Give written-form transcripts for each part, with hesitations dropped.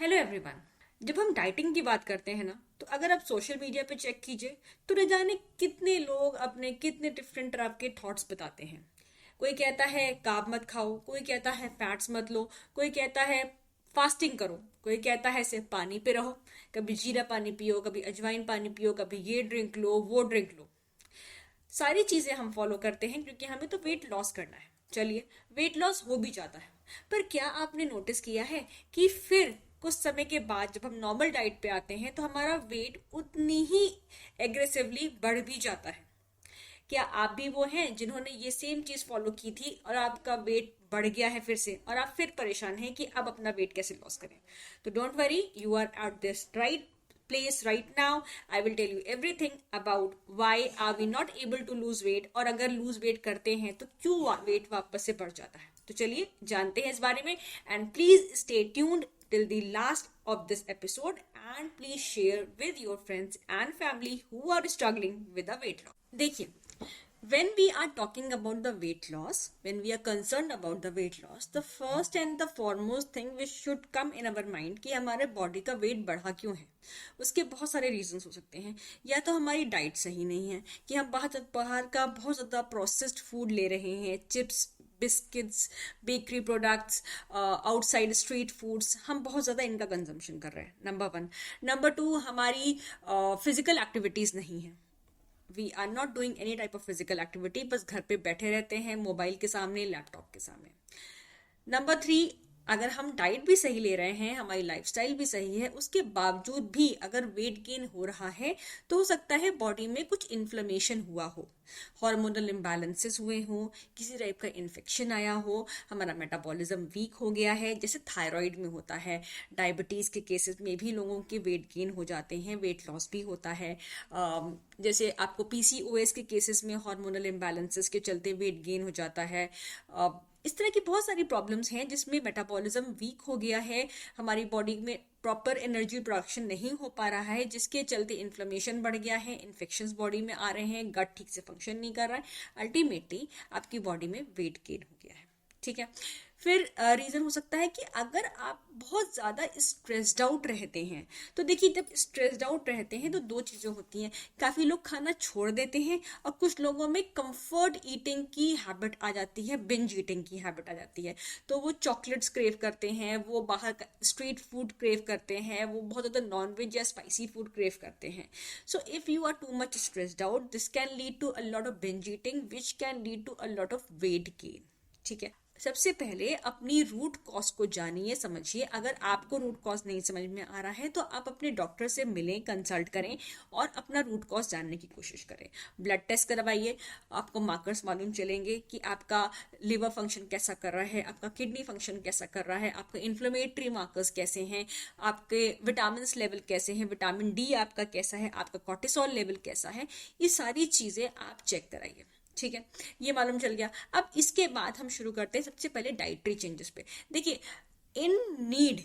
Hello everyone. जब हम dieting की बात करते हैं ना, तो अगर आप सोशल मीडिया पे चेक कीजिए तो न जाने कितने लोग अपने कितने डिफरेंट तरह के थॉट्स बताते हैं। कोई कहता है कार्ब मत खाओ, कोई कहता है फैट्स मत लो, कोई कहता है फास्टिंग करो, कोई कहता है सिर्फ पानी पे रहो। कभी जीरा पानी पियो, कभी अजवाइन पानी पियो, कभी ये ड्रिंक लो वो ड्रिंक लो। सारी चीजें हम फॉलो करते हैं क्योंकि हमें तो वेट लॉस करना है। चलिए, वेट लॉस हो भी जाता है, पर क्या आपने नोटिस किया है कि फिर कुछ समय के बाद जब हम नॉर्मल डाइट पे आते हैं तो हमारा वेट उतनी ही एग्रेसिवली बढ़ भी जाता है। क्या आप भी वो हैं जिन्होंने ये सेम चीज फॉलो की थी और आपका वेट बढ़ गया है फिर से, और आप फिर परेशान हैं कि अब अपना वेट कैसे लॉस करें? तो don't worry, you are at this right place right now. I will tell you everything about why are we not able to lose weight, और अगर lose weight करते हैं तो क्यों वेट वापस से बढ़ जाता है। तो चलिए जानते हैं इस बारे में, and please stay tuned till the last of this episode and please share with your friends and family who are struggling with the weight loss. देखिए, when we are talking about the weight loss, when we are concerned about the weight loss, the first and the foremost thing which should come in our mind कि हमारे body का wait बढ़ा क्यों है। उसके बहुत सारे रीजंस हो सकते हैं। या तो हमारी डाइट सही नहीं है कि हम बाहर का बहुत ज़्यादा प्रोसेस्ड फूड ले रहे हैं, chips, biscuits, bakery products, outside street foods, हम बहुत ज़्यादा इनका कंजम्पशन कर रहे हैं, नंबर वन। नंबर टू, हमारी फिजिकल एक्टिविटीज़ नहीं है। We are not doing any type of physical activity, बस घर पे बैठे रहते हैं मोबाइल के सामने, लैपटॉप के सामने। नंबर थ्री, अगर हम डाइट भी सही ले रहे हैं, हमारी लाइफस्टाइल भी सही है, उसके बावजूद भी अगर वेट गेन हो रहा है तो हो सकता है बॉडी में कुछ इन्फ्लेमेशन हुआ हो, हार्मोनल इम्बैलेंसेस हुए हो, किसी टाइप का इन्फेक्शन आया हो, हमारा मेटाबॉलिज्म वीक हो गया है, जैसे थायराइड में होता है। डायबिटीज़ के केसेस में भी लोगों के वेट गेन हो जाते हैं, वेट लॉस भी होता है। जैसे आपको पीसीओएस के केसेस में हार्मोनल इम्बैलेंसेस के चलते वेट गेन हो जाता है। इस तरह की बहुत सारी प्रॉब्लम्स हैं जिसमें मेटाबॉलिज्म वीक हो गया है, हमारी बॉडी में प्रॉपर एनर्जी प्रोडक्शन नहीं हो पा रहा है, जिसके चलते इन्फ्लेमेशन बढ़ गया है, इन्फेक्शंस बॉडी में आ रहे हैं, गट ठीक से फंक्शन नहीं कर रहा है, अल्टीमेटली आपकी बॉडी में वेट गेन हो गया है। ठीक है। फिर रीज़न हो सकता है कि अगर आप बहुत ज़्यादा स्ट्रेस्ड आउट रहते हैं, तो देखिए जब स्ट्रेस्ड आउट रहते हैं तो दो चीज़ें होती हैं, काफ़ी लोग खाना छोड़ देते हैं और कुछ लोगों में कंफर्ट ईटिंग की हैबिट आ जाती है, बिंज ईटिंग की हैबिट आ जाती है। तो वो चॉकलेट्स क्रेव करते हैं, वो बाहर का स्ट्रीट फूड क्रेव करते हैं, वो बहुत ज़्यादा नॉन वेज या स्पाइसी फूड क्रेव करते हैं। So if you are too much stressed out, this can lead to a lot of binge eating which can lead to a lot of weight gain. ठीक है। सबसे पहले अपनी root cause को जानिए, समझिए। अगर आपको रूट कॉज नहीं समझ में आ रहा है तो आप अपने डॉक्टर से मिलें, कंसल्ट करें और अपना रूट कॉज जानने की कोशिश करें। ब्लड टेस्ट करवाइए, आपको मार्कर्स मालूम चलेंगे कि आपका लिवर फंक्शन कैसा कर रहा है, आपका किडनी फंक्शन कैसा कर रहा है, आपके इन्फ्लेमेटरी मार्कर्स कैसे हैं, आपके विटामिन लेवल कैसे हैं, विटामिन डी आपका कैसा है, आपका कॉर्टिसोल लेवल कैसा है। ये सारी चीज़ें आप चेक कराइए। ठीक है, ये मालूम चल गया। अब इसके बाद हम शुरू करते हैं सबसे पहले डाइटरी चेंजेस पे। देखिए, इन नीड,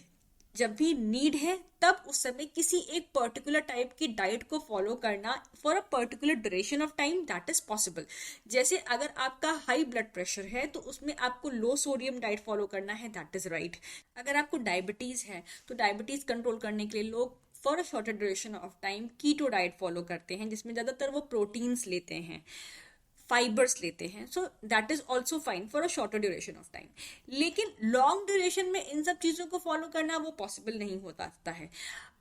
जब भी नीड है तब उस समय किसी एक पर्टिकुलर टाइप की डाइट को फॉलो करना for a particular duration of time, that is possible. जैसे अगर आपका हाई ब्लड प्रेशर है तो उसमें आपको लो सोडियम डाइट फॉलो करना है, दैट इज राइट। अगर आपको डायबिटीज है तो डायबिटीज कंट्रोल करने के लिए लोग for a shorter duration of time keto diet follow करते हैं, जिसमें ज्यादातर वो प्रोटीन्स लेते हैं, फाइबर्स लेते हैं। So that is also fine for a shorter duration of time. लेकिन लॉन्ग ड्यूरेशन में इन सब चीज़ों को फॉलो करना वो पॉसिबल नहीं होता है।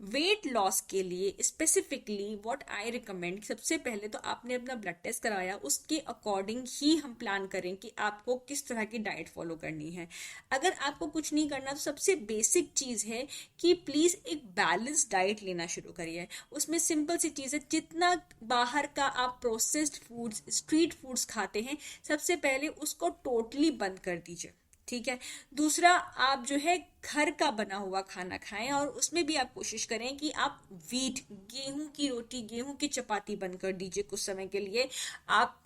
वेट लॉस के लिए स्पेसिफिकली व्हाट आई रिकमेंड, सबसे पहले तो आपने अपना ब्लड टेस्ट कराया, उसके अकॉर्डिंग ही हम प्लान करें कि आपको किस तरह की डाइट फॉलो करनी है। अगर आपको कुछ नहीं करना तो सबसे बेसिक चीज़ है कि प्लीज़ एक बैलेंस डाइट लेना शुरू करिए। उसमें सिंपल सी चीज़ है, जितना बाहर का आप प्रोसेस्ड फूड्स, स्ट्रीट फूड्स खाते हैं, सबसे पहले उसको टोटली बंद कर दीजिए। ठीक है। दूसरा, आप जो है घर का बना हुआ खाना खाएं और उसमें भी आप कोशिश करें कि आप वीट, गेहूं की रोटी, गेहूं की चपाती बंद कर दीजिए कुछ समय के लिए। आप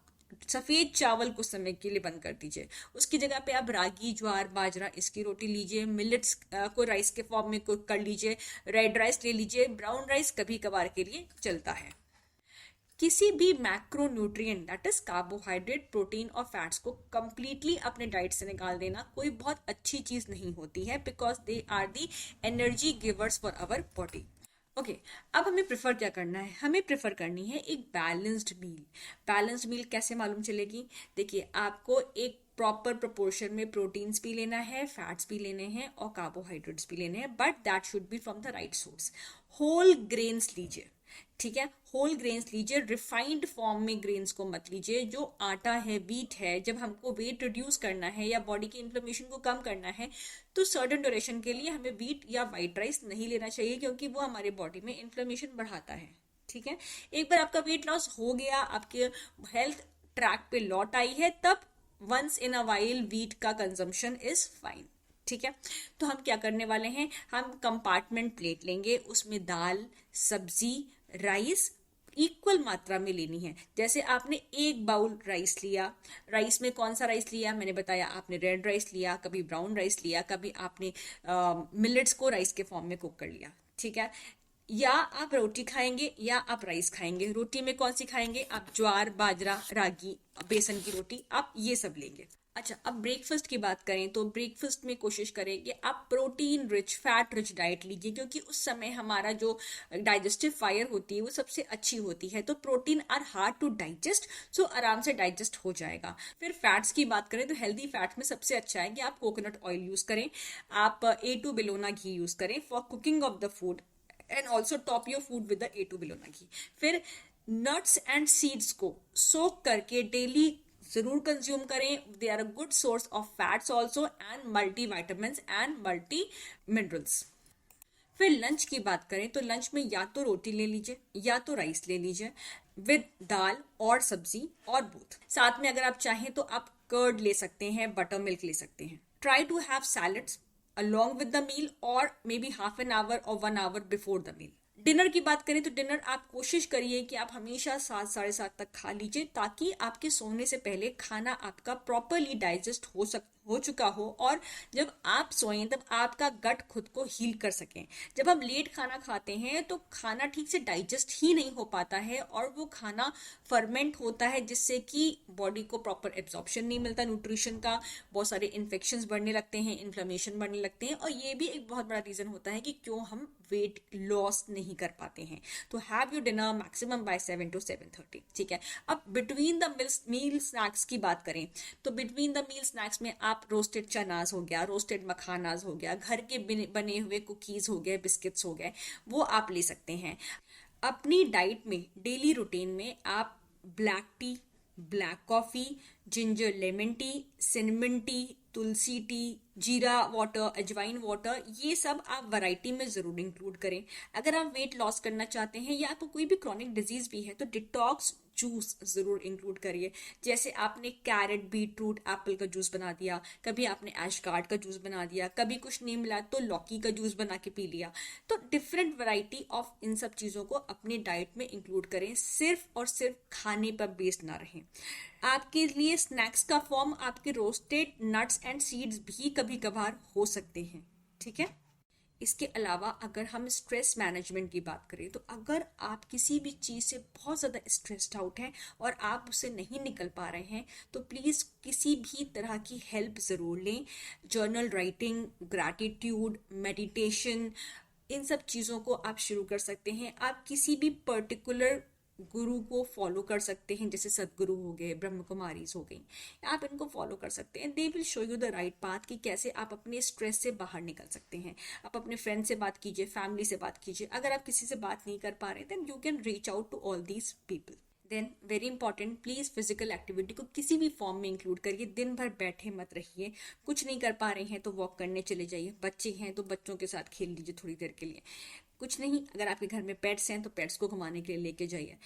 सफेद चावल कुछ समय के लिए बंद कर दीजिए, उसकी जगह पे आप रागी, ज्वार, बाजरा इसकी रोटी लीजिए। मिलेट्स को राइस के फॉर्म में कर लीजिए, रेड राइस ले लीजिए, ब्राउन राइस कभी कभार के लिए चलता है। किसी भी macro nutrient that is carbohydrate, protein और फैट्स को कंप्लीटली अपने डाइट से निकाल देना कोई बहुत अच्छी चीज नहीं होती है, because they are the energy givers for our body. Okay, अब हमें प्रेफर क्या करना है? हमें प्रेफर करनी है एक बैलेंस्ड मील। बैलेंस्ड मील कैसे मालूम चलेगी? देखिए, आपको एक प्रॉपर प्रोपोर्शन में प्रोटीन्स भी लेना है, फैट्स भी लेने हैं और कार्बोहाइड्रेट्स भी लेने हैं, but that should be from the right source. Whole grains लीजिए, ठीक है, होल ग्रेन्स लीजिए, रिफाइंड फॉर्म में ग्रेन्स को मत लीजिए। जो आटा है, व्हीट है, जब हमको वेट रिड्यूस करना है या बॉडी की इन्फ्लेमेशन को कम करना है तो सर्टेन ड्यूरेशन के लिए हमें व्हीट या वाइट राइस नहीं लेना चाहिए, क्योंकि वो हमारे बॉडी में इन्फ्लेमेशन बढ़ाता है। ठीक है, एक बार आपका वेट लॉस हो गया, आपके हेल्थ ट्रैक पे लौट आई है, तब once in a while wheat का कंजम्पशन इज फाइन। ठीक है, तो हम क्या करने वाले हैं, हम कंपार्टमेंट प्लेट लेंगे, उसमें दाल, सब्जी, राइस इक्वल मात्रा में लेनी है। जैसे आपने एक बाउल राइस लिया, राइस में कौन सा राइस लिया मैंने बताया, आपने रेड राइस लिया, कभी ब्राउन राइस लिया, कभी आपने मिलेट्स को राइस के फॉर्म में कुक कर लिया। ठीक है, या आप रोटी खाएंगे या आप राइस खाएंगे। रोटी में कौन सी खाएंगे आप? ज्वार, बाजरा, रागी, बेसन की रोटी, आप ये सब लेंगे। अच्छा, अब ब्रेकफास्ट की बात करें तो ब्रेकफास्ट में कोशिश करें कि आप protein rich, fat rich diet लीजिए, क्योंकि उस समय हमारा जो डाइजेस्टिव फायर होती है वो सबसे अच्छी होती है। तो protein are hard to digest, so आराम से डाइजेस्ट हो जाएगा। फिर फैट्स की बात करें तो हेल्दी फैट्स में सबसे अच्छा है कि आप कोकोनट ऑयल यूज करें, आप A2 बिलोना घी यूज करें for cooking of the food, and also top your food with the A2 बिलोना घी। फिर नट्स एंड सीड्स को सोक करके डेली जरूर कंज्यूम करें। They are a good source of fats also and multi vitamin and multi minerals. फिर lunch की बात करें तो लंच में या तो रोटी ले लीजिए या तो राइस ले लीजिए विद दाल और सब्जी और बोथ। साथ में अगर आप चाहें तो आप कर्ड ले सकते हैं, बटर मिल्क ले सकते हैं। Try to have salads along with the meal or maybe half an hour or 1 hour before the meal। Dinner की बात करें तो डिनर आप कोशिश करिए कि आप हमेशा 7, 7:30 तक खा लीजिए, ताकि आपके सोने से पहले खाना आपका प्रॉपरली डाइजेस्ट हो चुका हो, और जब आप सोएं तब आपका गट खुद को हील कर सकें। जब हम लेट खाना खाते हैं तो खाना ठीक से डाइजेस्ट ही नहीं हो पाता है, और वो खाना फर्मेंट होता है, जिससे कि बॉडी को प्रॉपर एब्जॉर्प्शन नहीं मिलता न्यूट्रिशन का, बहुत सारे इन्फेक्शंस बढ़ने लगते हैं, इन्फ्लेमेशन बढ़ने लगते हैं, और ये भी एक बहुत बड़ा रीजन होता है कि क्यों हम वेट लॉस नहीं कर पाते हैं। तो have your dinner maximum bye 7 to 7:30। ठीक है, अब बिटवीन द मील स्नैक्स की बात करें तो बिटवीन द मील स्नैक्स में आप रोस्टेड चनास हो गया, रोस्टेड मखानास हो गया, घर के बने हुए कुकीज हो गए, बिस्किट्स हो गए, वो आप ले सकते हैं। अपनी डाइट में, डेली रूटीन में आप black tea, black coffee, ginger lemon tea, cinnamon tea, tulsi tea, jeera water, ajwain water, ये सब आप वैरायटी में जरूर इंक्लूड करें। अगर आप वेट लॉस करना चाहते हैं या आपको कोई भी क्रॉनिक डिजीज भी है तो डिटॉक्स जूस जरूर इंक्लूड करिए। जैसे आपने कैरेट, बीटरूट, एप्पल का जूस बना दिया, कभी आपने एशगार्ड का जूस बना दिया, कभी कुछ नहीं मिला तो लौकी का जूस बना के पी लिया। तो डिफरेंट वैरायटी ऑफ इन सब चीजों को अपनी डाइट में इंक्लूड करें, सिर्फ और सिर्फ खाने पर बेस्ड ना रहें। आपके लिए स्नैक्स का फॉर्म आपके रोस्टेड नट्स एंड सीड्स भी कभी कभार हो सकते हैं। ठीक है, इसके अलावा अगर हम स्ट्रेस मैनेजमेंट की बात करें तो अगर आप किसी भी चीज़ से बहुत ज़्यादा स्ट्रेस्ड आउट हैं और आप उससे नहीं निकल पा रहे हैं तो प्लीज़ किसी भी तरह की हेल्प ज़रूर लें। जर्नल राइटिंग, ग्रैटिट्यूड, मेडिटेशन, इन सब चीज़ों को आप शुरू कर सकते हैं। आप किसी भी पर्टिकुलर गुरु को फॉलो कर सकते हैं, जैसे सदगुरु हो गए, ब्रह्म कुमारीज हो गई, आप इनको फॉलो कर सकते हैं। They will show you the right path कि कैसे आप अपने स्ट्रेस से बाहर निकल सकते हैं। आप अपने फ्रेंड से बात कीजिए, फैमिली से बात कीजिए। अगर आप किसी से बात नहीं कर पा रहे then you can reach out to all these people. Then very important, please physical activity को किसी भी फॉर्म में इंक्लूड करिए। दिन भर बैठे मत रहिए। कुछ नहीं कर पा रहे हैं तो वॉक करने चले जाइए। बच्चे हैं तो बच्चों के साथ खेल लीजिए थोड़ी देर के लिए। कुछ नहीं, अगर आपके घर में पेट्स हैं तो पेट्स को घुमाने के लिए लेके जाइए।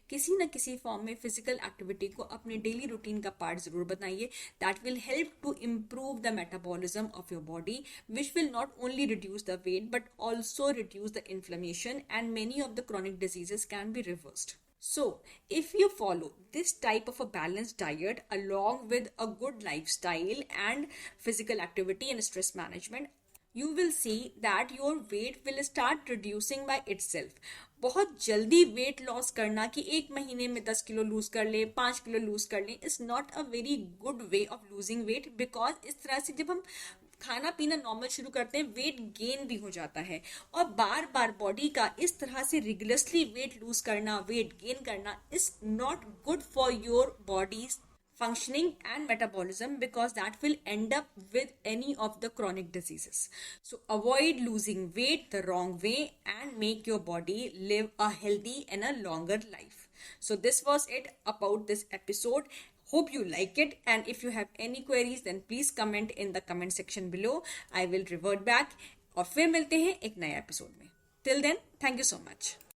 किसी न किसी फॉर्म में फिजिकल एक्टिविटी को अपने डेली रूटीन का पार्ट जरूर बनाइए। That will help to improve the metabolism of your body, which will not only reduce the weight but also reduce the inflammation, and many of the chronic diseases can be reversed. So, if you follow this type of a balanced diet along with a good lifestyle and physical activity and stress management, you will see that your weight will start reducing by itself. बहुत जल्दी weight loss करना कि एक महीने में 10 kilo loose कर ले, 5 kilo loose कर ले, is not a very good way of losing weight, because इस तरह से जब हम खाना पीना नॉर्मल शुरू करते हैं वेट गेन भी हो जाता है, और बार बार बॉडी का इस तरह से रिगुलसली वेट लूज करना, वेट गेन करना is not good for your bodies functioning and metabolism, because that will end up with any of the chronic diseases. So avoid losing weight the wrong way and make your body live a healthy and a longer life. So this was it about this episode. Hope you like it, and if you have any queries then please comment in the comment section below. I will revert back और फिर मिलते हैं एक नए episode में. Till then, thank you so much.